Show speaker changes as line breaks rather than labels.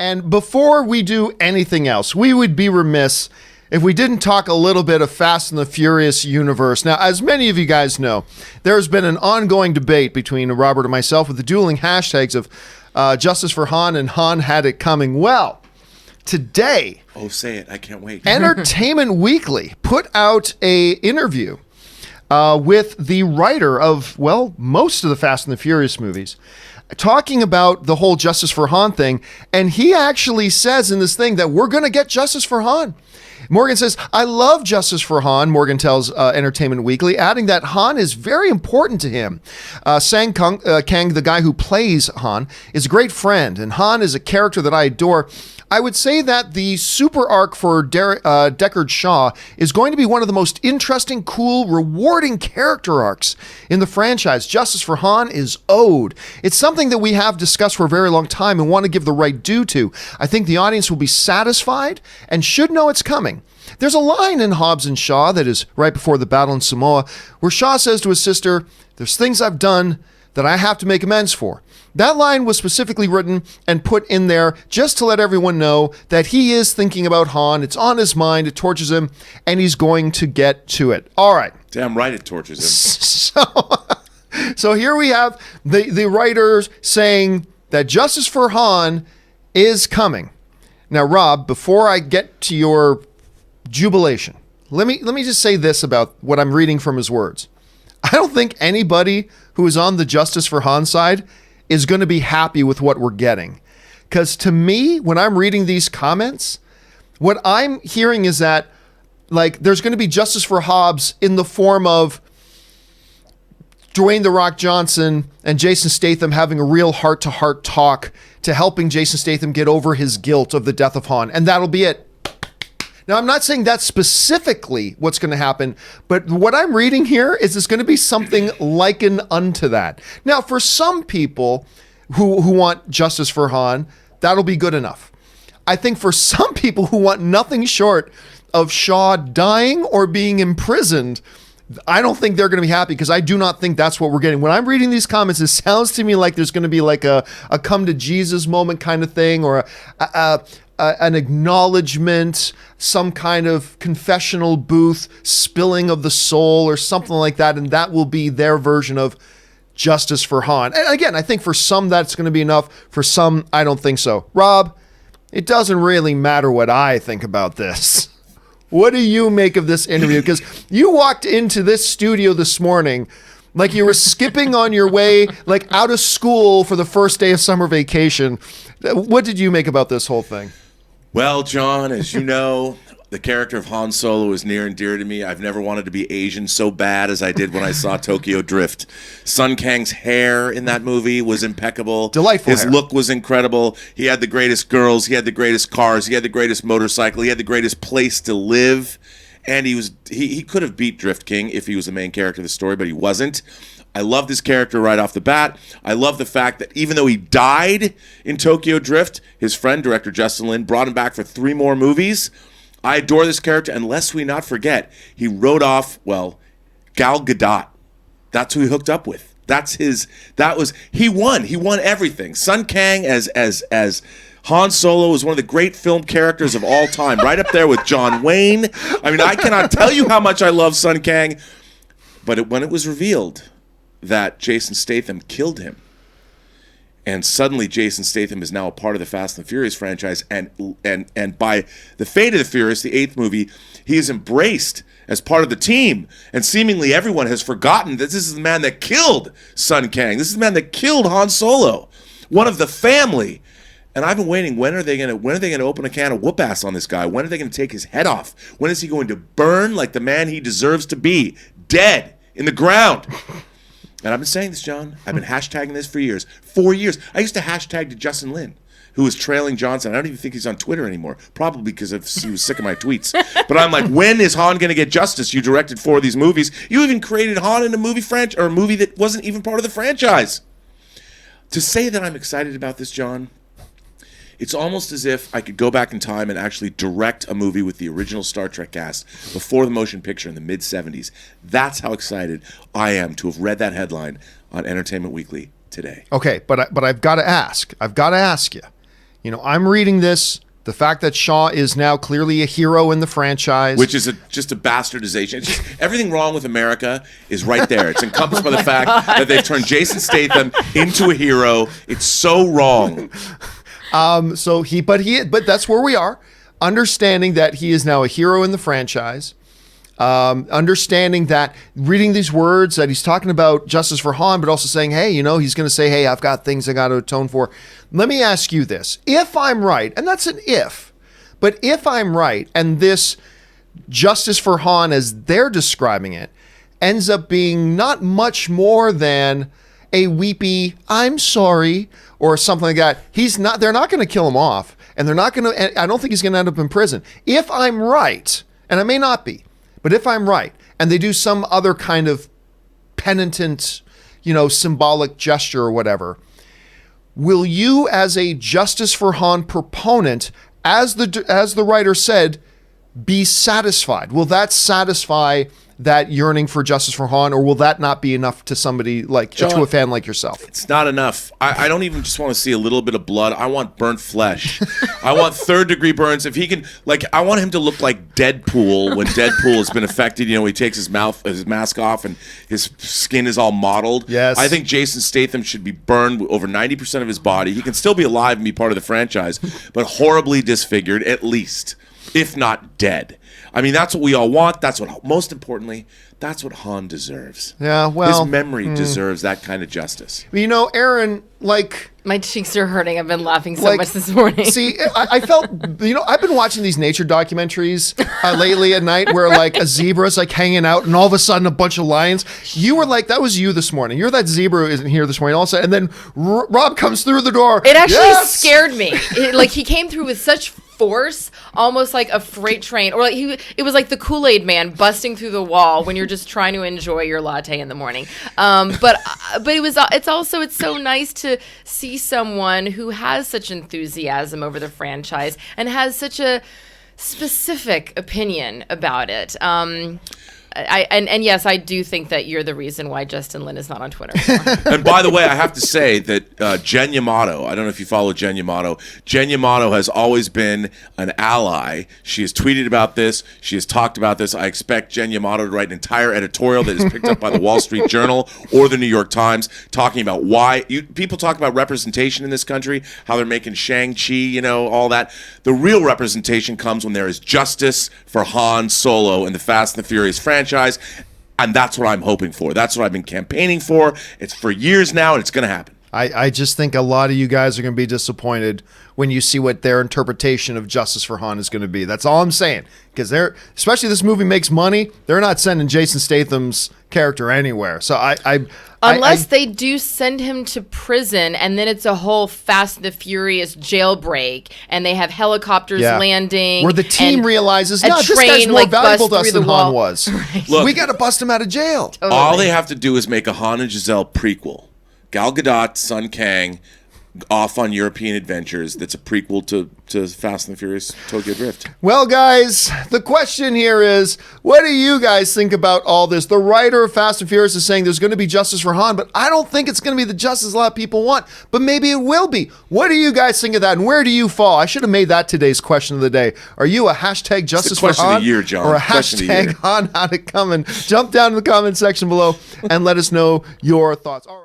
And before we do anything else, we would be remiss if we didn't talk a little bit of Fast and the Furious universe. Now, as many of you guys know, there's been an ongoing debate between Robert and myself with the dueling hashtags of Justice for Han and Han Had It Coming. Well, today...
Oh, say it. I can't wait.
Entertainment Weekly put out a interview with the writer of, well, most of the Fast and the Furious movies, talking about the whole Justice for Han thing. And he actually says in this thing that we're going to get Justice for Han. Morgan says, I love Justice for Han, Morgan tells Entertainment Weekly, adding that Han is very important to him. Sang Kang, the guy who plays Han, is a great friend, and Han is a character that I adore. I would say that the super arc for Deckard Shaw is going to be one of the most interesting, cool, rewarding character arcs in the franchise. Justice for Han is owed. It's something that we have discussed for a very long time and want to give the right due to. I think the audience will be satisfied and should know it's coming. There's a line in Hobbs and Shaw that is right before the battle in Samoa where Shaw says to his sister, "There's things I've done that I have to make amends for." That line was specifically written and put in there just to let everyone know that he is thinking about Han. It's on his mind. It tortures him, and he's going to get to it. All right.
Damn right it tortures him.
So here we have the writers saying that Justice for Han is coming. Now, Rob, before I get to your jubilation, let me just say this about what I'm reading from his words. I don't think anybody who is on the Justice for Han side is going to be happy with what we're getting. Because to me, when I'm reading these comments, what I'm hearing is that, like, there's going to be Justice for Hobbs in the form of Dwayne "The Rock" Johnson and Jason Statham having a real heart-to-heart talk to helping Jason Statham get over his guilt of the death of Han. And that'll be it. Now, I'm not saying that's specifically what's going to happen, but what I'm reading here is it's going to be something likened unto that. Now, for some people who want Justice for Han, that'll be good enough. I think for some people who want nothing short of Shaw dying or being imprisoned, I don't think they're going to be happy, because I do not think that's what we're getting. When I'm reading these comments, it sounds to me like there's going to be like a come to Jesus moment kind of thing, or an acknowledgement, some kind of confessional booth, spilling of the soul or something like that. And that will be their version of Justice for Han. And again, I think for some that's going to be enough. For some, I don't think so. Rob, it doesn't really matter what I think about this. What do you make of this interview? Because you walked into this studio this morning like you were skipping on your way, like out of school for the first day of summer vacation. What did you make about this whole thing?
Well, John, as you know, the character of Han Solo is near and dear to me. I've never wanted to be Asian so bad as I did when I saw Tokyo Drift. Sun Kang's hair in that movie was impeccable.
Delightful
His
hair.
look was incredible. He had the greatest girls. He had the greatest cars. He had the greatest motorcycle. He had the greatest place to live. And he could have beat Drift King if he was the main character of the story, but he wasn't. I love this character right off the bat. I love the fact that even though he died in Tokyo Drift, his friend, director Justin Lin, brought him back for 3 more movies. I adore this character, and lest we not forget, he wrote off, well, Gal Gadot. That's who he hooked up with. He won. He won everything. Sun Kang as Han Solo is one of the great film characters of all time, right up there with John Wayne. I mean, I cannot tell you how much I love Sun Kang, but when it was revealed that Jason Statham killed him, and suddenly Jason Statham is now a part of the Fast and the Furious franchise, and by the fate of the Furious, the 8th movie, he is embraced as part of the team, and seemingly everyone has forgotten that this is the man that killed Sun Kang. This is the man that killed Han Solo, one of the family. And I've been waiting. When are they going to open a can of whoop ass on this guy? When are they going to take his head off? When is he going to burn like the man he deserves to be, dead in the ground? And I've been saying this, John. I've been hashtagging this for years. 4 years. I used to hashtag to Justin Lin, who was trailing Johnson. I don't even think he's on Twitter anymore, probably because he was sick of my tweets. But I'm like, when is Han going to get justice? You directed 4 of these movies. You even created Han in a movie a movie that wasn't even part of the franchise. To say that I'm excited about this, John, it's almost as if I could go back in time and actually direct a movie with the original Star Trek cast before the motion picture in the mid-'70s. That's how excited I am to have read that headline on Entertainment Weekly today.
Okay, but I've got to ask. I've got to ask you. I'm reading this. The fact that Shaw is now clearly a hero in the franchise.
Which is just a bastardization. It's just, everything wrong with America is right there. It's encompassed by the fact that they've turned Jason Statham into a hero. It's so wrong.
But that's where we are. Understanding that he is now a hero in the franchise. Understanding that, reading these words that he's talking about justice for Han, but also saying, hey, he's going to say, hey, I've got things I got to atone for. Let me ask you this. If I'm right, and that's an if, but if I'm right, and this justice for Han, as they're describing it, ends up being not much more than a weepy, I'm sorry, or something like that, they're not going to kill him off, and I don't think he's going to end up in prison. If I'm right, and I may not be, but if I'm right, and they do some other kind of penitent, symbolic gesture or whatever, will you, as a justice for Han proponent, as the writer said, be satisfied? Will that satisfy that yearning for justice for Han, or will that not be enough to somebody to a fan like yourself?
It's not enough. I don't even just want to see a little bit of blood. I want burnt flesh. I want third-degree burns. If he can, I want him to look like Deadpool when Deadpool has been affected. He takes his mask off, and his skin is all mottled.
Yes.
I think Jason Statham should be burned over 90% of his body. He can still be alive and be part of the franchise, but horribly disfigured, at least, if not dead. I mean, that's what we all want. Most importantly, that's what Han deserves.
Yeah, well,
his memory deserves that kind of justice.
Aaron,
my cheeks are hurting. I've been laughing so much this morning.
See, I felt, I've been watching these nature documentaries lately at night where a zebra's hanging out, and all of a sudden a bunch of lions. You were that was you this morning. You're that zebra who isn't here this morning. All of a sudden, and then Rob comes through the door.
It actually scared me. He came through with such force, almost like a freight train, or it was like the Kool-Aid man busting through the wall when you're just trying to enjoy your latte in the morning. But it's so nice to see someone who has such enthusiasm over the franchise and has such a specific opinion about it. And yes, I do think that you're the reason why Justin Lin is not on Twitter anymore.
And by the way, I have to say that Jen Yamato, I don't know if you follow Jen Yamato. Jen Yamato has always been an ally. She has tweeted about this. She has talked about this. I expect Jen Yamato to write an entire editorial that is picked up by the Wall Street Journal or the New York Times, talking about why people talk about representation in this country, how they're making Shang-Chi, all that. The real representation comes when there is justice for Han Solo in the Fast and the Furious franchise. And that's what I'm hoping for. That's what I've been campaigning for. It's for years now, and it's going to happen.
I just think a lot of you guys are going to be disappointed when you see what their interpretation of justice for Han is going to be. That's all I'm saying. Because especially this movie makes money, they're not sending Jason Statham's character anywhere. So
Unless they do send him to prison, and then it's a whole Fast and the Furious jailbreak, and they have helicopters landing.
Where the team realizes, no, this guy's more valuable to us than Han was.
Right.
Look,
we got to bust him out of jail.
Totally.
All they have to do is make a Han and Giselle prequel. Gal Gadot, Sun Kang, off on European adventures. That's a prequel to Fast and the Furious Tokyo Drift.
Well, guys, the question here is, what do you guys think about all this? The writer of Fast and Furious is saying there's going to be justice for Han, but I don't think it's going to be the justice a lot of people want, but maybe it will be. What do you guys think of that, and where do you fall? I should have made that today's question of the day. Are you a hashtag justice for Han?
Question of the year, John.
Or a
Question of the
hashtag
year.
Han, how to come and jump down in the comment section below and let us know your thoughts. All right.